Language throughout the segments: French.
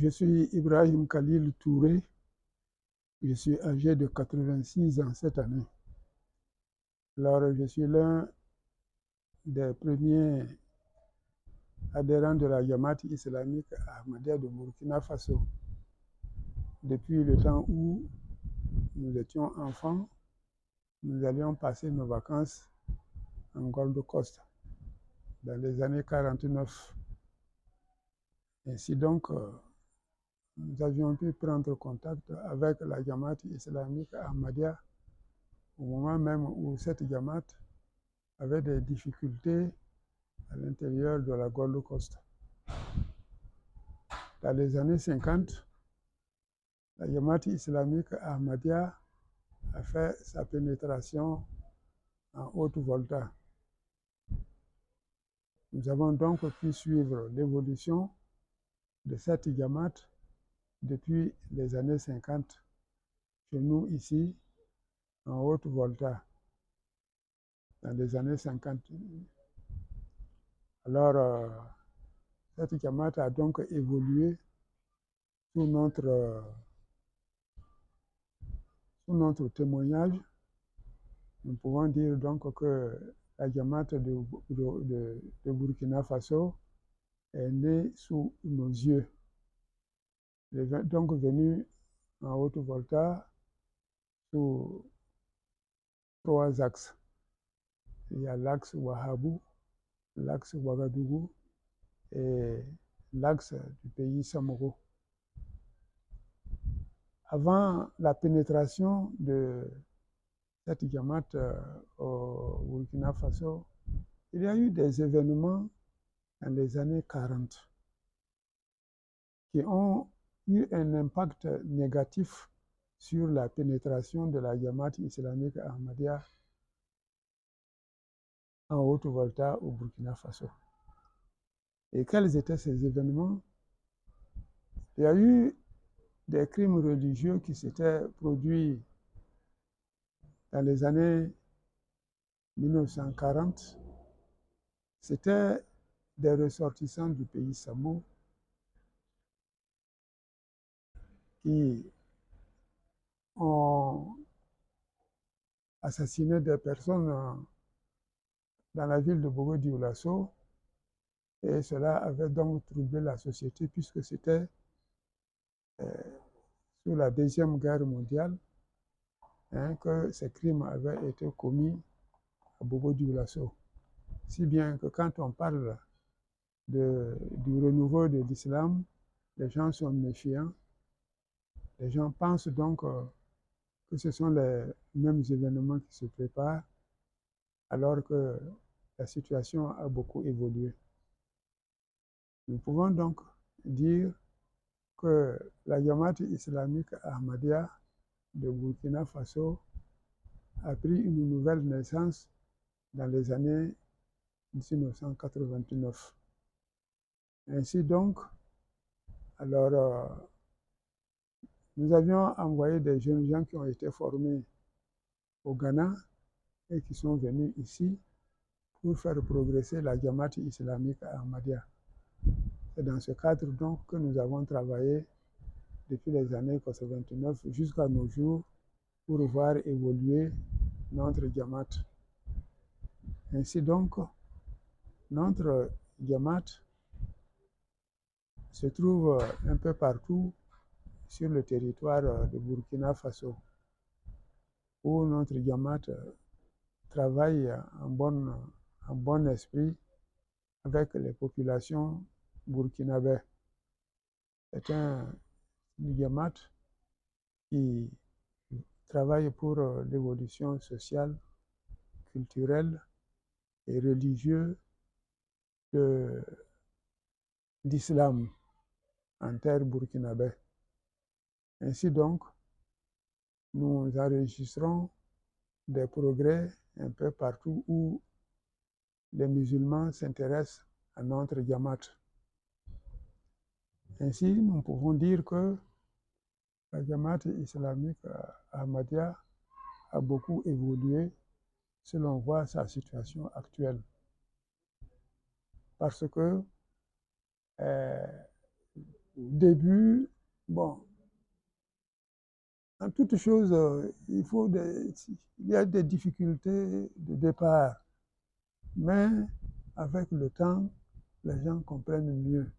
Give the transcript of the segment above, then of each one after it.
Je suis Ibrahim Khalil Touré, je suis âgé de 86 ans cette année. Alors, je suis l'un des premiers adhérents de la Jamaat islamique Ahmadiyya de Burkina Faso. Depuis le temps où nous étions enfants, nous allions passer nos vacances en Gold Coast dans les années 49. Ainsi donc, nous avions pu prendre contact avec la Jamaat islamique Ahmadiyya au moment même où cette Jamaat avait des difficultés à l'intérieur de la Gold Coast. Dans les années 50, la Jamaat islamique Ahmadiyya a fait sa pénétration en Haute-Volta. Nous avons donc pu suivre l'évolution de cette Jamaat depuis les années 50, chez nous ici, en Haute-Volta, dans les années 50. Alors, cette Jamaat a donc évolué sous notre témoignage. Nous pouvons dire donc que la Jamaat de Burkina Faso est née sous nos yeux. Elle est donc venue en Haute-Volta sous 3 axes. Il y a l'axe Wahabou, l'axe Ouagadougou et l'axe du pays Samoro. Avant la pénétration de cette Jamaat au Burkina Faso, il y a eu des événements dans les années 40 qui ont eu un impact négatif sur la pénétration de la Jamaat islamique Ahmadiyya en Haute-Volta au Burkina Faso. Et quels étaient ces événements? Il y a eu des crimes religieux qui s'étaient produits dans les années 1940. C'était des ressortissants du pays Samo qui ont assassiné des personnes dans la ville de Bogo-Dioulasso, et cela avait donc troublé la société puisque c'était sous la Deuxième Guerre mondiale que ces crimes avaient été commis à Bogo-Dioulasso. Si bien que quand on parle du renouveau de l'islam, les gens sont méfiants. Les gens pensent donc que ce sont les mêmes événements qui se préparent, alors que la situation a beaucoup évolué. Nous pouvons donc dire que la Jamaat islamique Ahmadiyya de Burkina Faso a pris une nouvelle naissance dans les années 1989. Ainsi donc, alors, nous avions envoyé des jeunes gens qui ont été formés au Ghana et qui sont venus ici pour faire progresser la Jamaat islamique Ahmadiyya. C'est dans ce cadre donc que nous avons travaillé depuis les années 89 jusqu'à nos jours pour voir évoluer notre Jamaat. Ainsi donc, notre Jamaat se trouve un peu partout sur le territoire de Burkina Faso, où notre Jamaat travaille en bon esprit avec les populations burkinabées. C'est un Jamaat qui travaille pour l'évolution sociale, culturelle et religieuse de l'islam en terre burkinabé. Ainsi donc, nous enregistrons des progrès un peu partout où les musulmans s'intéressent à notre Jamaat. Ainsi, nous pouvons dire que la Jamaat islamique Ahmadiyya a beaucoup évolué si l'on voit sa situation actuelle. Parce que Au début, bon, en toute chose, il y a des difficultés de départ, mais avec le temps, les gens comprennent mieux.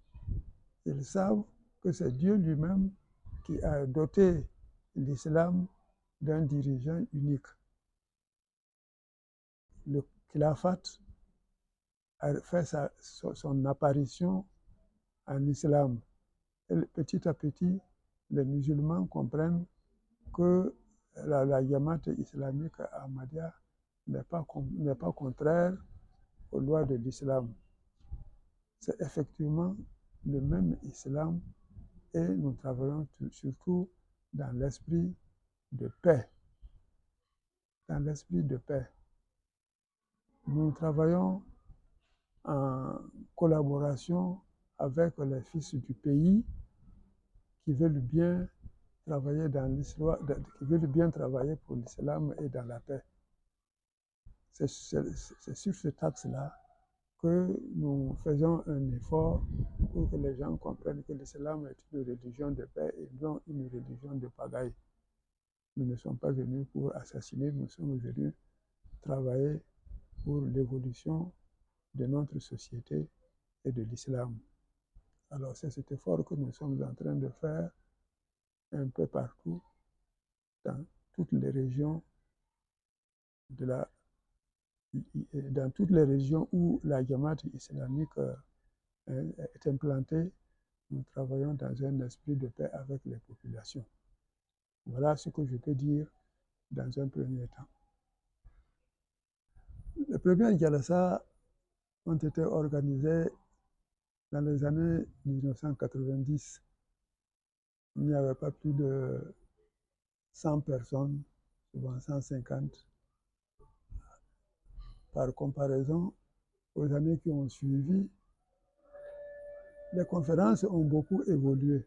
Ils savent que c'est Dieu lui-même qui a doté l'islam d'un dirigeant unique. Le khilafat a fait son apparition en islam. Et petit à petit, les musulmans comprennent que la Jamaat islamique Ahmadiyya n'est pas contraire aux lois de l'islam. C'est effectivement le même islam et nous travaillons surtout dans l'esprit de paix. Dans l'esprit de paix. Nous travaillons en collaboration avec les fils du pays qui veulent bien travailler dans l'islam, qui veulent bien travailler pour l'islam et dans la paix. C'est sur cet axe-là que nous faisons un effort pour que les gens comprennent que l'islam est une religion de paix et non une religion de pagaille. Nous ne sommes pas venus pour assassiner, nous sommes venus travailler pour l'évolution de notre société et de l'islam. Alors c'est cet effort que nous sommes en train de faire un peu partout, dans toutes les régions dans toutes les régions où la Jamaat islamique est implantée. Nous travaillons dans un esprit de paix avec les populations. Voilà ce que je peux dire dans un premier temps. Les premières jalasa ont été organisées dans les années 1990. Il n'y avait pas plus de 100 personnes, souvent 150. Par comparaison, aux années qui ont suivi, les conférences ont beaucoup évolué.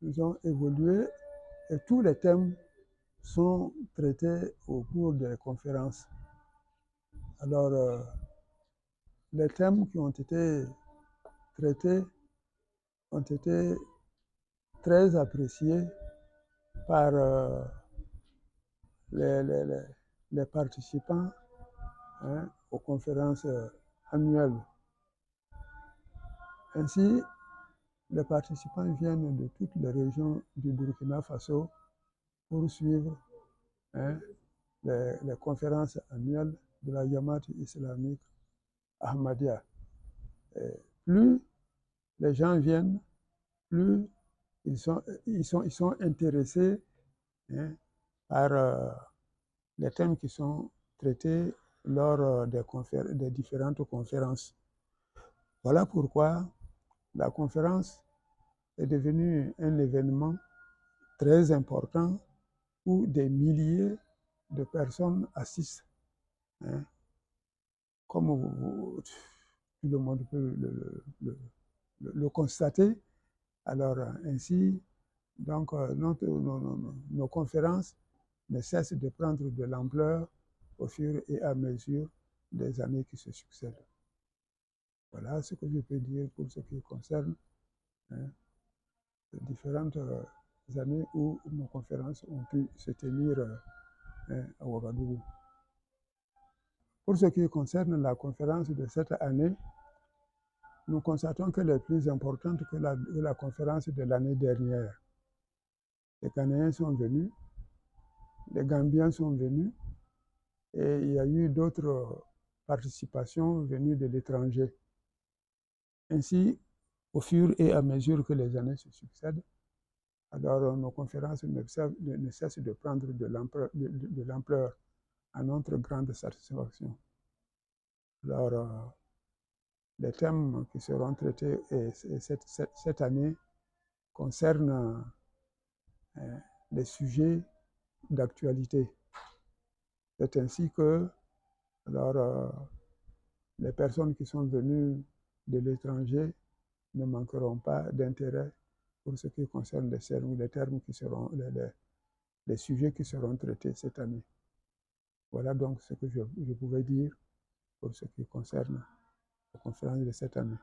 Elles ont évolué et tous les thèmes sont traités au cours des conférences. Alors, les thèmes qui ont été traités ont été très appréciés par les participants aux conférences annuelles. Ainsi, les participants viennent de toutes les régions du Burkina Faso pour suivre les conférences annuelles de la Jamaat islamique Ahmadiyya. Et plus les gens viennent, plus ils sont intéressés par les thèmes qui sont traités lors des différentes conférences. Voilà pourquoi la conférence est devenue un événement très important où des milliers de personnes assistent. Comme tout le monde peut le constater. Alors ainsi, donc, nos conférences ne cessent de prendre de l'ampleur au fur et à mesure des années qui se succèdent. Voilà ce que je peux dire pour ce qui concerne les différentes années où nos conférences ont pu se tenir à Ouagadougou. Pour ce qui concerne la conférence de cette année, nous constatons qu'elle est plus importante que la conférence de l'année dernière. Les Ghanéens sont venus, les Gambiens sont venus, et il y a eu d'autres participations venues de l'étranger. Ainsi, au fur et à mesure que les années se succèdent, alors nos conférences ne cessent de prendre de l'ampleur à notre grande satisfaction. Alors, les thèmes qui seront traités cette année concernent les sujets d'actualité. C'est ainsi que les personnes qui sont venues de l'étranger ne manqueront pas d'intérêt pour ce qui concerne les sujets qui seront traités cette année. Voilà donc ce que je pouvais dire pour ce qui concerne la conférence de cette année.